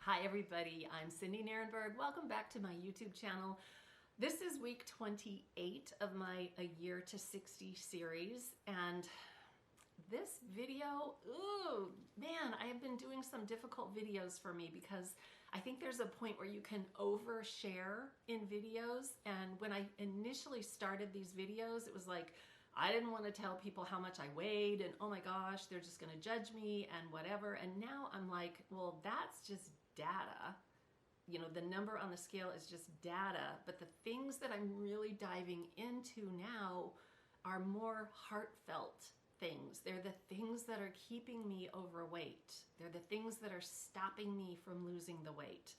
Hi everybody, I'm Cindy Nierenberg. Welcome back to my YouTube channel. This is week 28 of my A Year to 60 series, and this video, ooh, man, I have been doing some difficult videos for me because I think there's a point where you can overshare in videos, and when I initially started these videos, it was like, I didn't want to tell people how much I weighed and oh my gosh, they're just going to judge me and whatever. And now I'm like, well, that's just data. You know, the number on the scale is just data, but the things that I'm really diving into now are more heartfelt things. They're the things that are keeping me overweight. They're the things that are stopping me from losing the weight.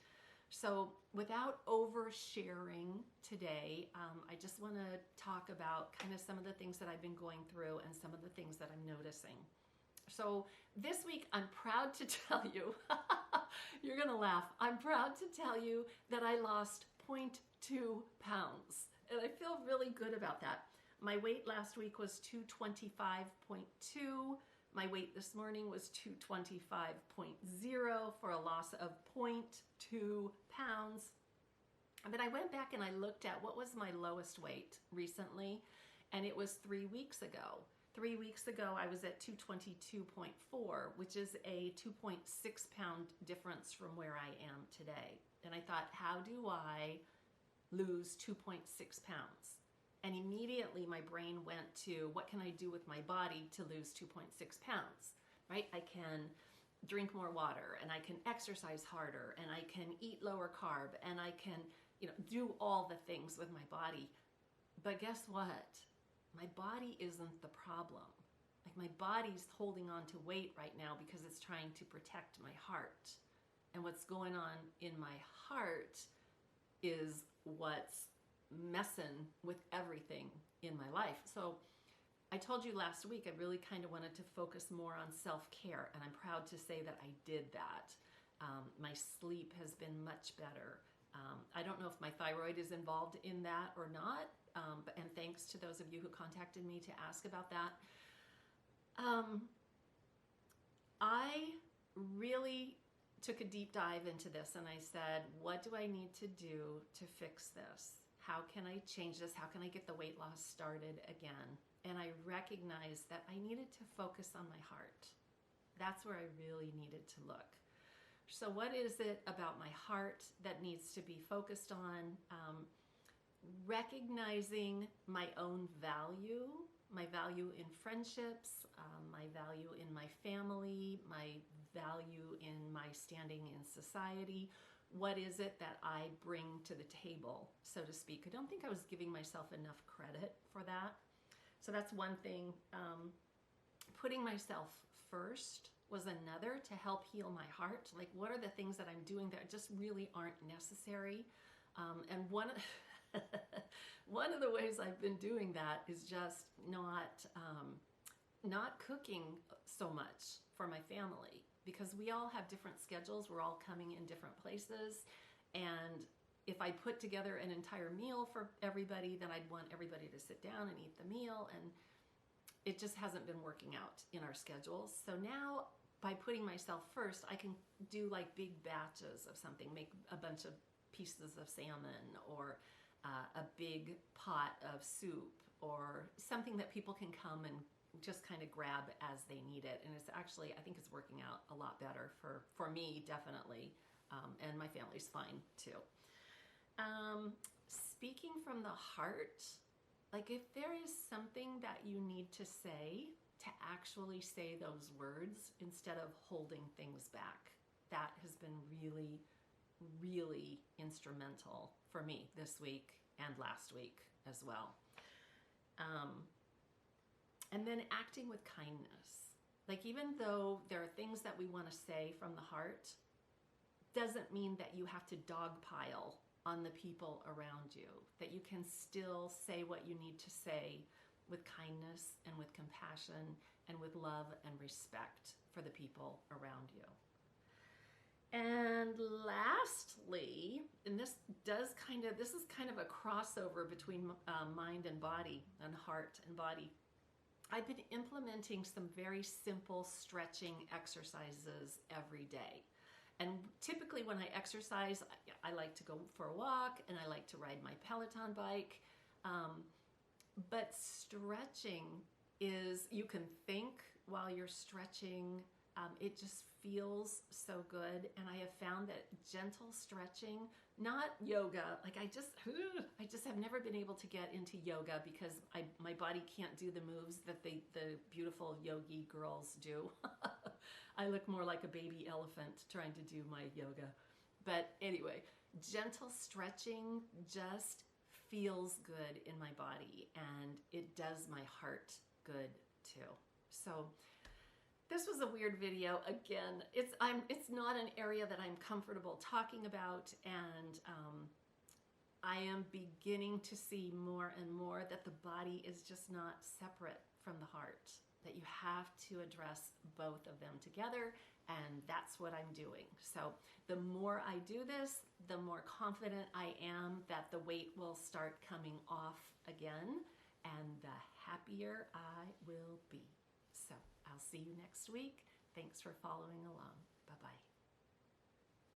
So without oversharing today, I just want to talk about kind of some of the things that I've been going through and some of the things that I'm noticing. So this week, I'm proud to tell you, you're going to laugh, I'm proud to tell you that I lost 0.2 pounds. And I feel really good about that. My weight last week was 225.2. My weight this morning was 225.0 for a loss of 0.2 pounds. But I went back and I looked at what was my lowest weight recently, and it was 3 weeks ago. 3 weeks ago, I was at 222.4, which is a 2.6 pound difference from where I am today. And I thought, how do I lose 2.6 pounds? And immediately my brain went to, what can I do with my body to lose 2.6 pounds, right? I can drink more water, and I can exercise harder, and I can eat lower carb, and I can, do all the things with my body. But guess what? My body isn't the problem. Like, my body's holding on to weight right now because it's trying to protect my heart. And what's going on in my heart is what's messing with everything in my life. So I told you last week I really kind of wanted to focus more on self-care, and I'm proud to say that I did that. My sleep has been much better. I don't know if my thyroid is involved in that or not, and thanks to those of you who contacted me to ask about that. I really took a deep dive into this, and I said, what do I need to do to fix this? How can I change this? How can I get the weight loss started again? And I recognized that I needed to focus on my heart. That's where I really needed to look. So what is it about my heart that needs to be focused on? Recognizing my own value, my value in friendships, my value in my family, my value in my standing in society. What is it that I bring to the table, so to speak? I don't think I was giving myself enough credit for that. So that's one thing. Putting myself first was another, to help heal my heart. Like, what are the things that I'm doing that just really aren't necessary? And one of the ways I've been doing that is just not cooking so much for my family, because we all have different schedules. We're all coming in different places. And if I put together an entire meal for everybody, then I'd want everybody to sit down and eat the meal. And it just hasn't been working out in our schedules. So now, by putting myself first, I can do like big batches of something, make a bunch of pieces of salmon, or a big pot of soup, or something that people can come and just kind of grab as they need it. And it's actually, I think it's working out a lot better for me, definitely, and my family's fine too. Speaking from the heart, like, if there is something that you need to say, to actually say those words instead of holding things back. That has been really, really instrumental for me this week and last week as well. And then acting with kindness. Like, even though there are things that we want to say from the heart, doesn't mean that you have to dogpile on the people around you. That you can still say what you need to say with kindness and with compassion and with love and respect for the people around you. And lastly, and this is kind of a crossover between mind and body, and heart and body. I've been implementing some very simple stretching exercises every day. And typically when I exercise, I like to go for a walk and I like to ride my Peloton bike. But stretching is, you can think while you're stretching. It just feels so good. And I have found that gentle stretching, not yoga, like I just have never been able to get into yoga because my body can't do the moves that the beautiful yogi girls do. I look more like a baby elephant trying to do my yoga. But anyway, gentle stretching just feels good in my body, and it does my heart good too. So this was a weird video. Again, it's not an area that I'm comfortable talking about, and I am beginning to see more and more that the body is just not separate from the heart, that you have to address both of them together, and that's what I'm doing. So the more I do this, the more confident I am that the weight will start coming off again, and the happier I will be. So I'll see you next week. Thanks for following along. Bye-bye.